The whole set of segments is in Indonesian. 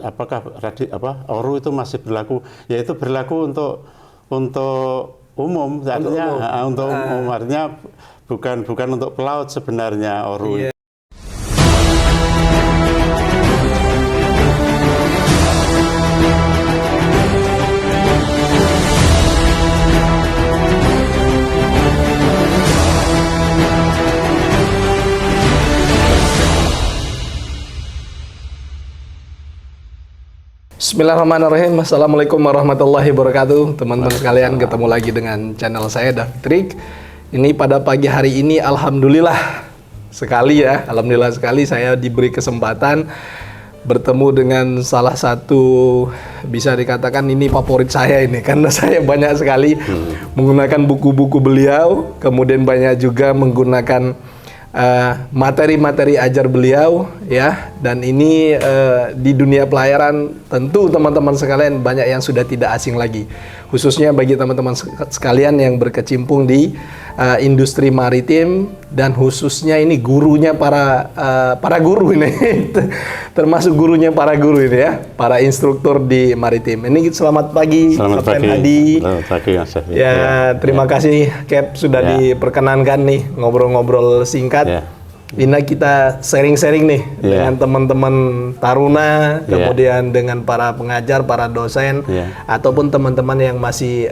apakah ORU itu masih berlaku? Ya itu berlaku untuk umum, artinya untuk umum, artinya bukan untuk pelaut sebenarnya ORU. Iya. Bismillahirrahmanirrahim. Assalamualaikum warahmatullahi wabarakatuh. Teman-teman sekalian, ketemu lagi dengan channel saya David Trik. Ini pada pagi hari ini alhamdulillah sekali saya diberi kesempatan bertemu dengan salah satu, bisa dikatakan ini favorit saya ini, karena saya banyak sekali menggunakan buku-buku beliau, kemudian banyak juga menggunakan materi-materi ajar beliau, ya. Dan ini di dunia pelayaran tentu teman-teman sekalian banyak yang sudah tidak asing lagi, khususnya bagi teman-teman sekalian yang berkecimpung di industri maritim, dan khususnya ini gurunya para guru ini termasuk gurunya para guru ini, ya, para instruktur di maritim. Ini selamat pagi, Kapten Hadi. Selamat pagi, Mas David. Ya, terima kasih Cap sudah diperkenankan nih ngobrol-ngobrol singkat. Ini kita sharing-sharing nih dengan teman-teman taruna, kemudian dengan para pengajar, para dosen, ataupun teman-teman yang masih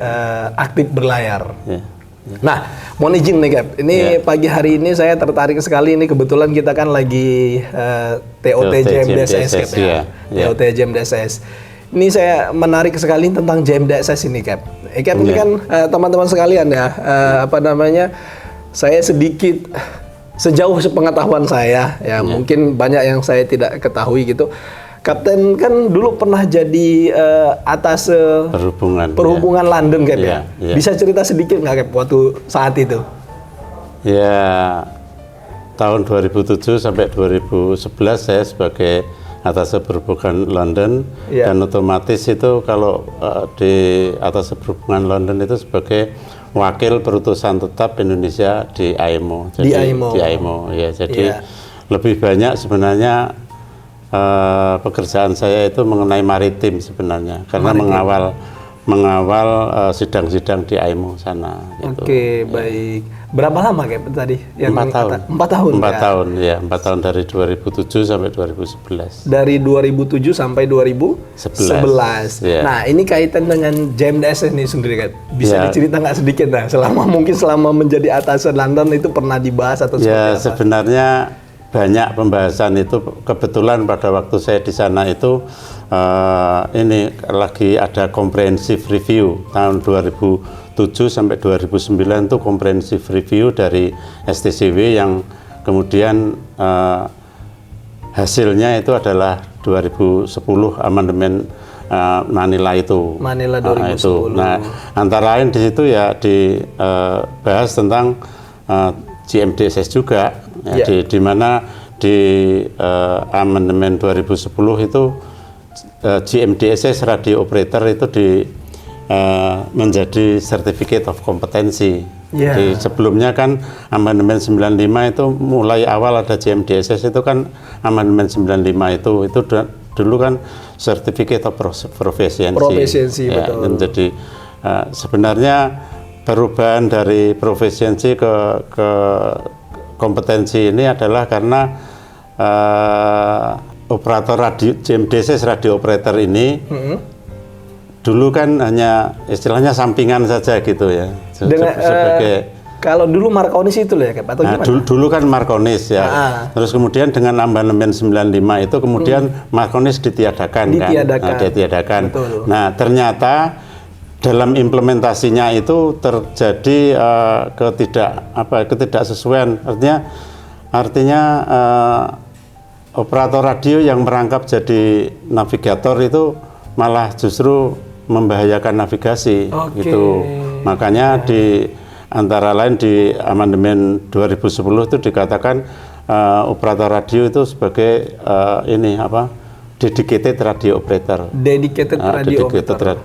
aktif berlayar. Nah, mohon izin nih Cap, ini pagi hari ini saya tertarik sekali, ini kebetulan kita kan lagi TOT JMDSS Cap, TOT JMDSS. Ini saya menarik sekali tentang JMDSS ini Cap. Cap ini kan teman-teman sekalian ya, saya sedikit sejauh sepengetahuan saya, ya mungkin banyak yang saya tidak ketahui gitu. Kapten kan dulu pernah jadi atas perhubungan London Cap, ya. Bisa cerita sedikit nggak Cap waktu saat itu? Ya, tahun 2007 sampai 2011 saya sebagai atas perhubungan London, dan otomatis itu kalau di atas perhubungan London itu sebagai wakil perutusan tetap Indonesia di IMO. Jadi, di IMO, ya. Jadi lebih banyak sebenarnya pekerjaan saya itu mengenai maritim sebenarnya, karena mengawal sidang-sidang di IMO sana. Gitu. Oke, baik. Berapa lama Cap tadi? 4 tahun. 4 tahun. 4 tahun, ya. 4 tahun dari 2007 sampai 2011. Dari 2007 sampai 2011. Nah, ini kaitan dengan JMDSS ini sendiri Cap. Bisa dicerita nggak sedikit nah, selama menjadi atasan London itu pernah dibahas atau seperti apa? Sebenarnya banyak pembahasan itu. Kebetulan pada waktu saya di sana itu ini lagi ada comprehensive review tahun 2007 sampai 2009 itu comprehensive review dari STCW yang kemudian hasilnya itu adalah 2010 amandemen Manila itu. Manila 2010. Nah, antara lain di situ ya dibahas tentang JMDSS juga, di mana di amandemen 2010 itu JMDSS radio operator itu menjadi certificate of competency. Jadi sebelumnya kan amandemen 95 itu mulai awal ada JMDSS itu kan amandemen 95 itu dulu kan certificate of proficiency, betul. Jadi sebenarnya perubahan dari profesiensi ke kompetensi ini adalah karena operator radio JMDSS radio operator ini dulu kan hanya istilahnya sampingan saja gitu ya. Kalau dulu Markonis itu ya Cap, atau gimana? Dulu kan Markonis ya. Terus kemudian dengan amandemen 95 itu kemudian Markonis ditiadakan. Betul. Nah, ternyata dalam implementasinya itu terjadi ketidaksesuaian. Artinya operator radio yang merangkap jadi navigator itu malah justru membahayakan navigasi. Gitu. Makanya di antara lain di amandemen 2010 itu dikatakan operator radio itu sebagai dedicated radio operator. Dedicated radio dedicated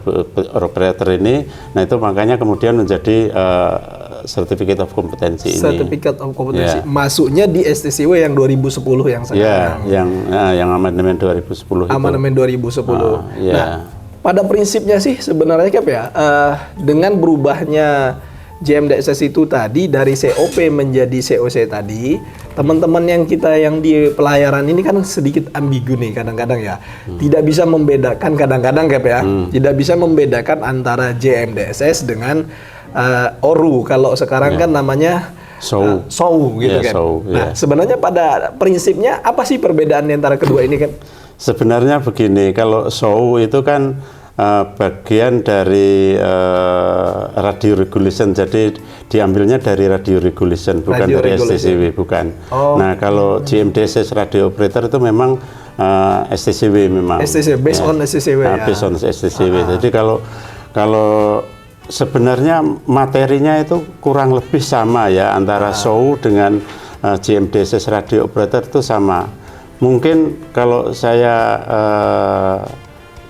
operator ini, nah itu makanya kemudian menjadi certificate of competency ini. Certificate of competency. Masuknya di STCW yang 2010 yang sekarang. Yang amandemen 2010 Amandemen 2010. Ya. Nah, pada prinsipnya sih sebenarnya Cap ya, dengan berubahnya JMDSS itu tadi dari COP menjadi COC tadi, teman-teman yang kita yang di pelayaran ini kan sedikit ambigu nih kadang-kadang ya. Tidak bisa membedakan kadang-kadang Cap ya. Tidak bisa membedakan antara JMDSS dengan ORU. Kalau sekarang kan namanya SOU gitu kan. Nah, sebenarnya pada prinsipnya apa sih perbedaan antara kedua ini kan? Sebenarnya begini, kalau SOU itu kan bagian dari radio regulation, jadi diambilnya dari radio regulation, bukan radio dari regulation. STCW, bukan. Nah, kalau GMDSS radio operator itu memang STCW memang. STCW, based on STCW ya. Based on STCW. Jadi kalau sebenarnya materinya itu kurang lebih sama ya antara SOU dengan GMDSS radio operator itu sama. Mungkin kalau saya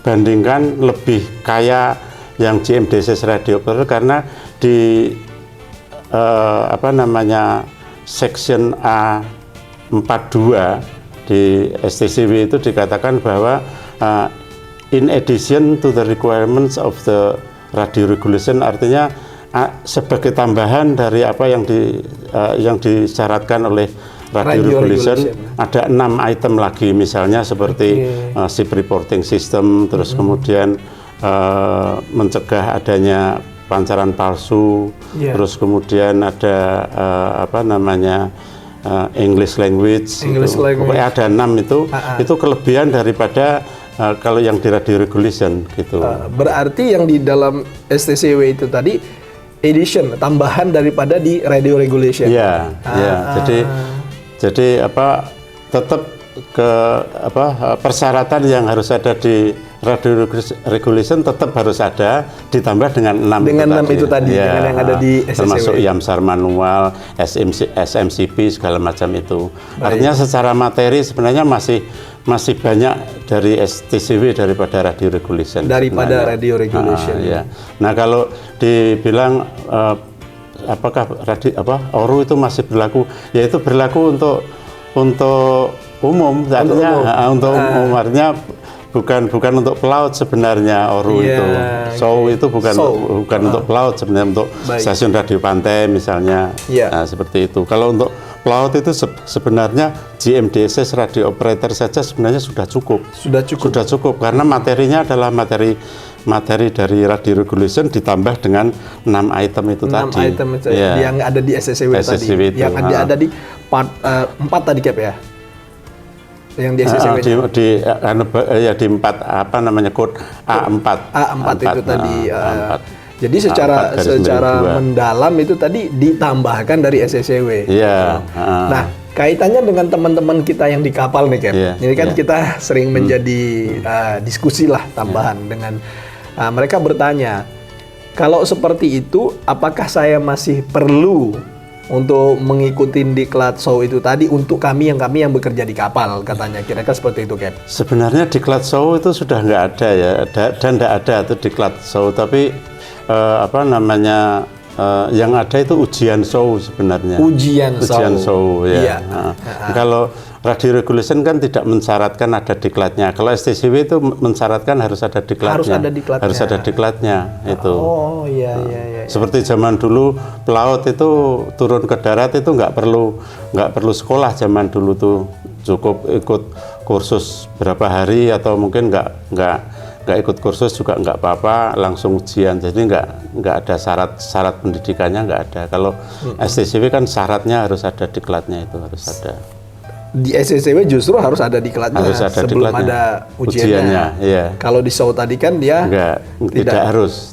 bandingkan lebih kaya yang GMDSS radio operator karena di section A42 di STCW itu dikatakan bahwa in addition to the requirements of the radio regulation, artinya sebagai tambahan dari apa yang disyaratkan oleh radio regulation, ada 6 item lagi, misalnya seperti ship reporting system, terus kemudian mencegah adanya pancaran palsu, terus kemudian ada English language. Pokoknya ada 6 itu kelebihan daripada kalau yang di radio regulation gitu. Berarti yang di dalam STCW itu tadi addition, tambahan daripada di radio regulation. Iya, jadi tetap persyaratan yang harus ada di radio regulation tetap harus ada, ditambah dengan 6 itu tadi ya, dengan yang ada di STCW. Termasuk IAMSAR manual, SMCP segala macam itu. Artinya secara materi sebenarnya masih banyak dari STCW daripada radio regulation. Radio regulation. Ya. Nah, kalau dibilang apakah ORU itu masih berlaku? Ya, itu berlaku untuk umum, artinya untuk umum, artinya bukan untuk pelaut sebenarnya ORU itu. SOU itu bukan untuk pelaut sebenarnya, untuk stasiun radio pantai misalnya. Nah, seperti itu. Kalau untuk pelaut itu sebenarnya GMDSS radio operator saja sebenarnya sudah cukup. Sudah cukup karena materinya adalah materi dari radio regulation ditambah dengan 6 item itu 6 tadi. 6 item itu yang ada di STCW tadi. Itu. Yang ada di part 4 tadi Cap ya. Yang di STCW di 4 code A4. A4 itu tadi. Jadi secara mendalam itu tadi ditambahkan dari STCW. Iya. Nah, kaitannya dengan teman-teman kita yang di kapal nih Cap. Ini kan kita sering menjadi diskusi lah tambahan dengan mereka bertanya, kalau seperti itu apakah saya masih perlu untuk mengikuti diklat SOU itu tadi untuk kami yang bekerja di kapal, katanya kira-kira seperti itu Cap. Sebenarnya diklat SOU itu sudah nggak ada ya, dan nggak ada tuh diklat SOU, tapi yang ada itu ujian SOU sebenarnya. Ujian SOU ya. Kalau radio regulation kan tidak mensyaratkan ada diklatnya. Kalau STCW itu mensyaratkan harus ada diklatnya. Harus ada diklatnya itu. Oh iya. Seperti zaman dulu pelaut itu turun ke darat itu nggak perlu sekolah zaman dulu tuh, cukup ikut kursus berapa hari atau mungkin nggak ikut kursus juga nggak apa-apa, langsung ujian. Jadi nggak ada syarat pendidikannya, nggak ada. Kalau STCW kan syaratnya harus ada diklatnya, itu harus ada. Di STCW justru harus ada diklatnya sebelum ada ujiannya. Iya. Kalau di SOU tadi kan dia tidak harus.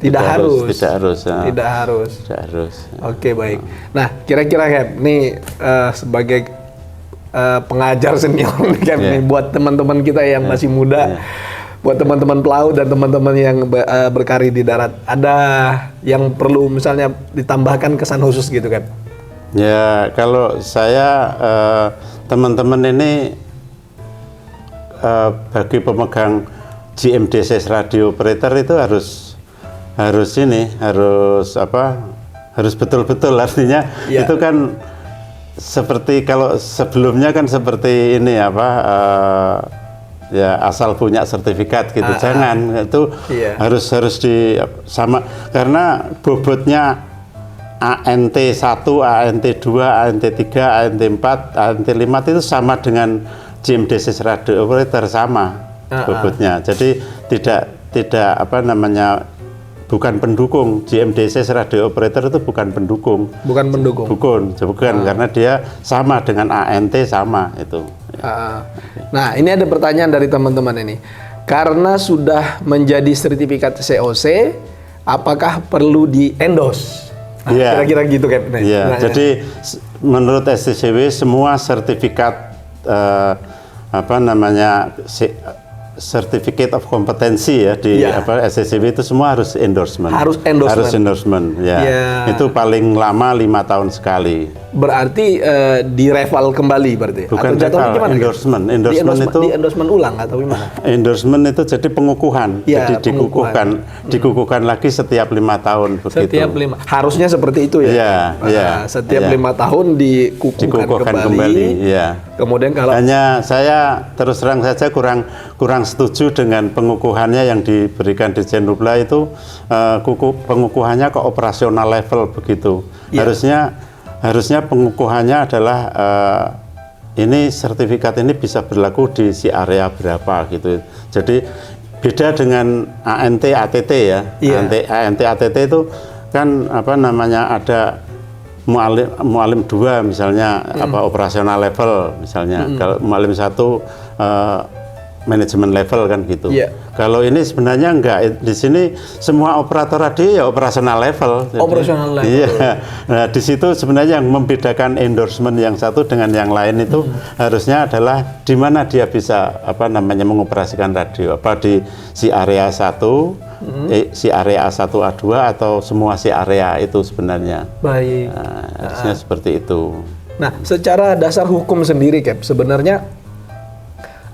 Oke, baik. Nah, kira-kira Cap, nih sebagai pengajar senior nih Cap, nih buat teman-teman kita yang masih muda. Buat teman-teman pelaut dan teman-teman yang berkarir di darat, ada yang perlu misalnya ditambahkan kesan khusus gitu kan? Ya, kalau saya teman-teman ini bagi pemegang GMDSS radio operator itu harus betul-betul, artinya itu kan seperti kalau sebelumnya kan seperti ini ya asal punya sertifikat gitu, jangan itu harus sama, karena bobotnya ANT1, ANT2, ANT3, ANT4, ANT5 itu sama dengan GMDSS radio operator, sama bobotnya. Jadi tidak bukan pendukung. GMDSS radio operator itu bukan pendukung. Bukan, karena dia sama dengan ANT, sama itu. Nah, ini ada pertanyaan dari teman-teman ini. Karena sudah menjadi sertifikat COC, apakah perlu di-endorse? Kira-kira gitu kan? Jadi menurut STCW semua sertifikat Certificate of Competency ya di STCW itu semua harus endorsement. Harus endorsement. Itu paling lama 5 tahun sekali. Berarti direval kembali berarti? Bukan reval, endorsement. Di endorsement ulang atau gimana? Endorsement itu jadi pengukuhan. Jadi dikukuhkan lagi setiap 5 tahun begitu. Setiap 5. Harusnya seperti itu ya? Setiap 5 tahun dikukuhkan kembali. Kemudian kalau hanya saya terus terang saja kurang setuju dengan pengukuhannya yang diberikan di Jenubla itu, pengukuhannya ke operasional level begitu. Harusnya pengukuhannya adalah ini sertifikat ini bisa berlaku di si area berapa gitu. Jadi beda dengan ANT ATT ya. ANT ATT itu kan ada mualim 2 misalnya operasional level misalnya. Kalau mualim 1 manajemen level kan gitu. Kalau ini sebenarnya enggak, di sini semua operator radio ya operasional level. Operasional level. Nah, di situ sebenarnya yang membedakan endorsement yang satu dengan yang lain itu harusnya adalah di mana dia bisa mengoperasikan radio, apa di si area 1, si area A1 A2 atau semua si area itu sebenarnya. Baik. Nah, harusnya seperti itu. Nah, secara dasar hukum sendiri, Cap, sebenarnya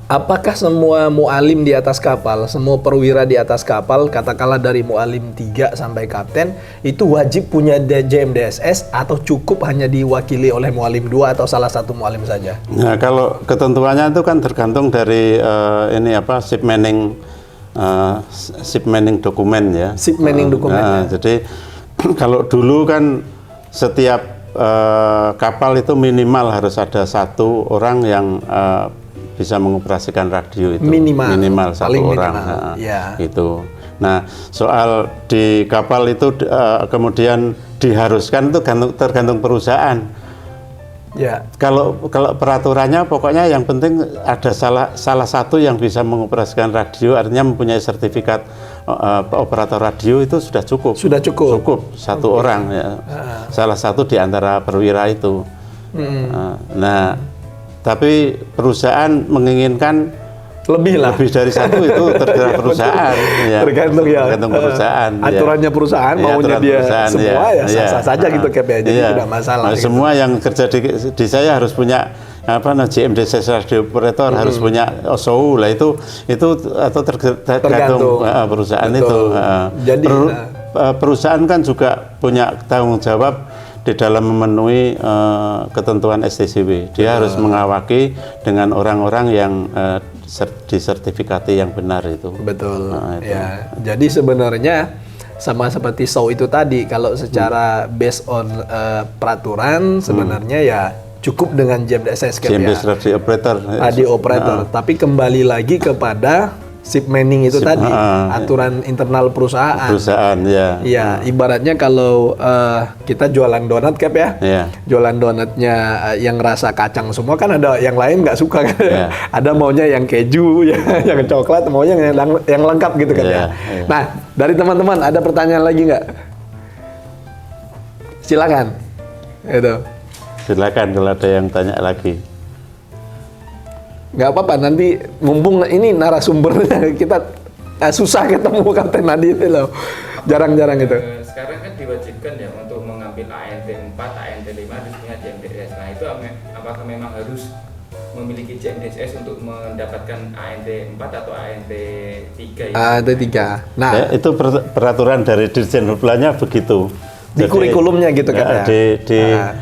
apakah semua mualim di atas kapal, semua perwira di atas kapal, katakanlah dari mualim 3 sampai kapten, itu wajib punya JMDSS atau cukup hanya diwakili oleh mualim 2 atau salah satu mualim saja? Nah, kalau ketentuannya itu kan tergantung dari ship manning dokumen ya. Ship manning dokumen. Jadi kalau dulu kan setiap kapal itu minimal harus ada 1 orang yang bisa mengoperasikan radio itu, minimal 1 orang. Gitu. Nah, soal di kapal itu kemudian diharuskan itu tergantung perusahaan. Kalau peraturannya pokoknya yang penting ada salah satu yang bisa mengoperasikan radio, artinya mempunyai sertifikat operator radio, itu sudah cukup. Cukup 1 orang ya. Salah satu di antara perwira itu. Nah, tapi perusahaan menginginkan lebih dari 1 itu tergantung perusahaan. Tergantung perusahaan. Aturannya perusahaan maunya dia semua ya sah-sah saja gitu, Cap, ya. Jadi tidak masalah. Nah, semua yang kerja di saya harus punya GMDSS radio operator, harus punya OSOU lah, itu atau tergantung perusahaan. Betul. Itu. Jadi perusahaan kan juga punya tanggung jawab di dalam memenuhi ketentuan STCW. Dia harus mengawaki dengan orang-orang yang disertifikati yang benar itu. Betul. Itu. Jadi sebenarnya sama seperti show itu tadi, kalau secara based on peraturan sebenarnya ya cukup dengan JMDSS, JMDSS radio operator. Radio operator. Tapi kembali lagi kepada ship manning itu tadi, aturan internal perusahaan. Ya, ibaratnya kalau kita jualan donat, Cap, ya. Jualan donatnya yang rasa kacang semua, kan ada yang lain nggak suka kan. Ada maunya yang keju, yang coklat, maunya yang lengkap gitu kan ya. Nah, dari teman-teman ada pertanyaan lagi nggak? Silakan. Silakan kalau ada yang tanya lagi. Nggak apa-apa, nanti mumpung ini narasumbernya kita susah ketemu Kapten Adi itu loh, jarang-jarang itu. Sekarang kan diwajibkan ya untuk mengambil ANT 4, ANT 5 terus punya JMDSS. Nah, itu apakah memang harus memiliki JMDSS untuk mendapatkan ANT 4 atau ANT 3 ya? ANT 3. Nah, Ya, itu peraturan dari Dirjen Hublannya begitu. di kurikulumnya gitu kan ya?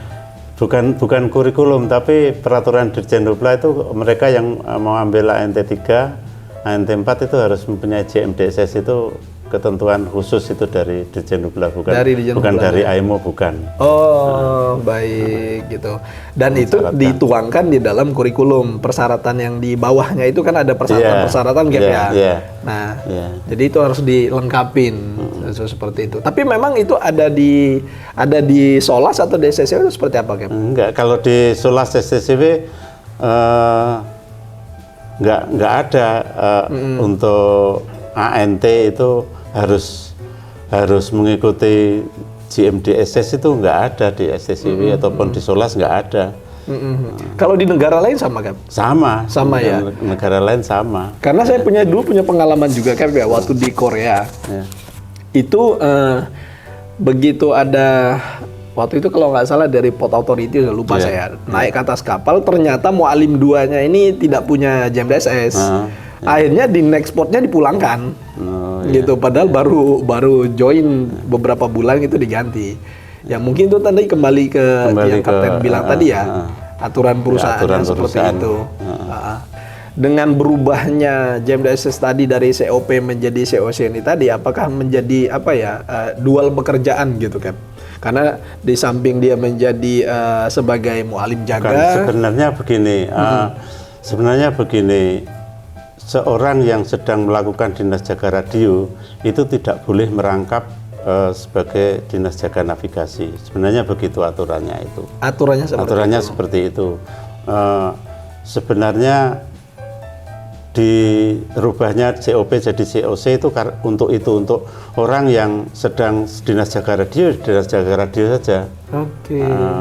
Bukan kurikulum, tapi peraturan Dirjen Hubla itu mereka yang mau ambil ANT 3, ANT 4 itu harus mempunyai JMDSS, itu ketentuan khusus itu dari Dirjen Hubla, bukan dari AIMO, bukan. Oh, baik gitu. Dan itu dituangkan di dalam kurikulum. Persyaratan yang di bawahnya itu kan ada persyaratan Gap ya. Nah, jadi itu harus dilengkapin seperti itu. Tapi memang itu ada di Solas atau di SSCW itu seperti apa, Gap? Enggak, kalau di Solas SSCW nggak ada untuk ANT itu harus mengikuti JMDSS, itu nggak ada di SSCW ataupun di Solas, nggak ada. Kalau di negara lain sama kan? Sama ya. Negara lain sama. Karena saya dulu punya pengalaman juga kan ya, waktu di Korea. Itu begitu ada waktu itu kalau nggak salah dari Port Authority, lupa saya, naik ke atas kapal, ternyata mualim 2-nya ini tidak punya JMDSS. Akhirnya di next portnya dipulangkan, gitu. Padahal baru join beberapa bulan itu diganti. Ya mungkin itu tadi kembali ke yang Kapten bilang tadi ya, aturan perusahaan seperti itu. Dengan berubahnya JMDSS tadi dari COP menjadi COC ini tadi, apakah menjadi dual pekerjaan gitu kan? Karena di samping dia menjadi sebagai mualim jaga. Sebenarnya begini. Seorang yang sedang melakukan dinas jaga radio itu tidak boleh merangkap sebagai dinas jaga navigasi. Sebenarnya begitu aturannya itu. Aturannya seperti itu. Sebenarnya dirubahnya COP jadi COC itu untuk orang yang sedang dinas jaga radio saja.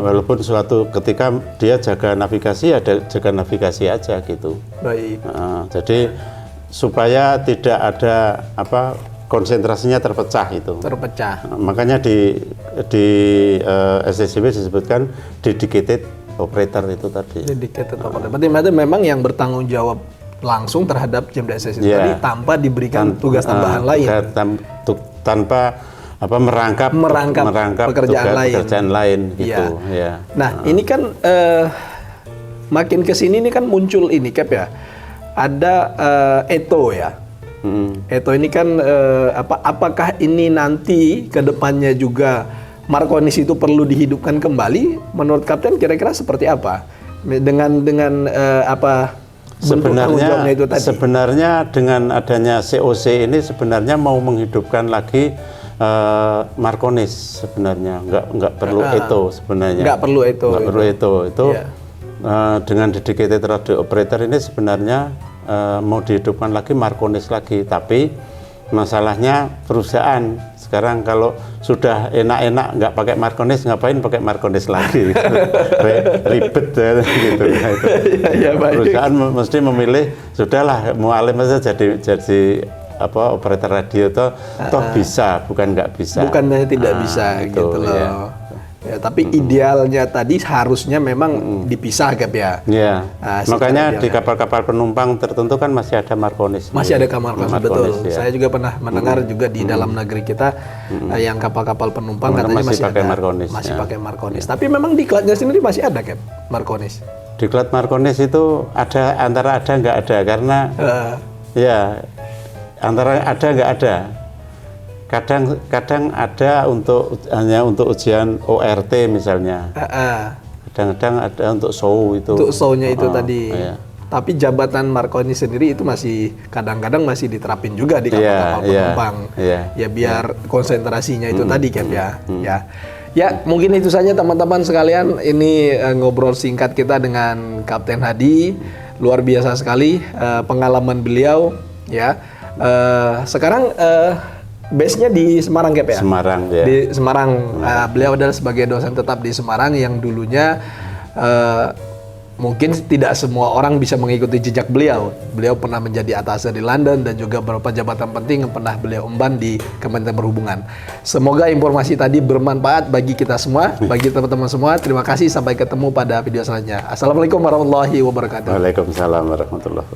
Walaupun suatu ketika dia jaga navigasi, ada jaga navigasi aja gitu. Baik. Jadi supaya tidak ada konsentrasinya terpecah itu. Makanya di SSCW disebutkan dedicated operator itu tadi. Dedicated operator. Berarti memang yang bertanggung jawab langsung terhadap JMDSS itu tadi tanpa diberikan tugas tambahan lain. Tanpa merangkap pekerjaan lain gitu. Ya. Nah, ini kan makin kesini ini kan muncul ini Cap ya. Ada ETO ya. ETO ini kan apakah ini nanti ke depannya juga Markonis itu perlu dihidupkan kembali? Menurut Kapten kira-kira seperti apa? Dengan Sebenarnya dengan adanya COC ini sebenarnya mau menghidupkan lagi Markonis sebenarnya, nggak perlu ETO sebenarnya. Nggak perlu ETO. Dengan dedicated radio operator ini sebenarnya mau dihidupkan lagi Markonis lagi, tapi masalahnya perusahaan sekarang kalau sudah enak-enak nggak pakai Markonis, ngapain pakai Markonis lagi? Ribet gitu. Perusahaan mesti memilih, sudahlah mualim saja jadi operator radio toh bisa, bukan nggak bisa. Bukannya tidak bisa gitu loh. Ya, tapi idealnya tadi harusnya memang dipisah Gap ya. Iya. Makanya di kapal-kapal penumpang tertentu kan masih ada Markonis. Masih ada Markonis, betul. Ya. Saya juga pernah mendengar juga di dalam negeri kita yang kapal-kapal penumpang katanya masih pakai Markonis. Masih pakai Markonis. Tapi memang diklatnya sendiri masih ada Gap Markonis. Diklat Markonis itu antara ada nggak ada, karena antara ada nggak ada. Kadang ada hanya untuk ujian ORT misalnya. Kadang-kadang ada untuk show itu. Untuk show-nya itu tadi. Tapi jabatan Markonis sendiri itu masih kadang-kadang masih diterapin juga di kapal-kapal penumpang. Ya biar konsentrasinya itu tadi kan ya. Ya mungkin itu saja teman-teman sekalian. Ini ngobrol singkat kita dengan Kapten Hadi. Luar biasa sekali pengalaman beliau ya. Sekarang base-nya di Semarang Cap ya? Semarang ya. Di Semarang. Beliau adalah sebagai dosen tetap di Semarang yang dulunya mungkin tidak semua orang bisa mengikuti jejak beliau. Beliau pernah menjadi atasnya di London dan juga beberapa jabatan penting yang pernah beliau emban di Kementerian Perhubungan. Semoga informasi tadi bermanfaat bagi kita semua, bagi teman-teman semua. Terima kasih, sampai ketemu pada video selanjutnya. Assalamualaikum warahmatullahi wabarakatuh. Waalaikumsalam warahmatullahi wabarakatuh.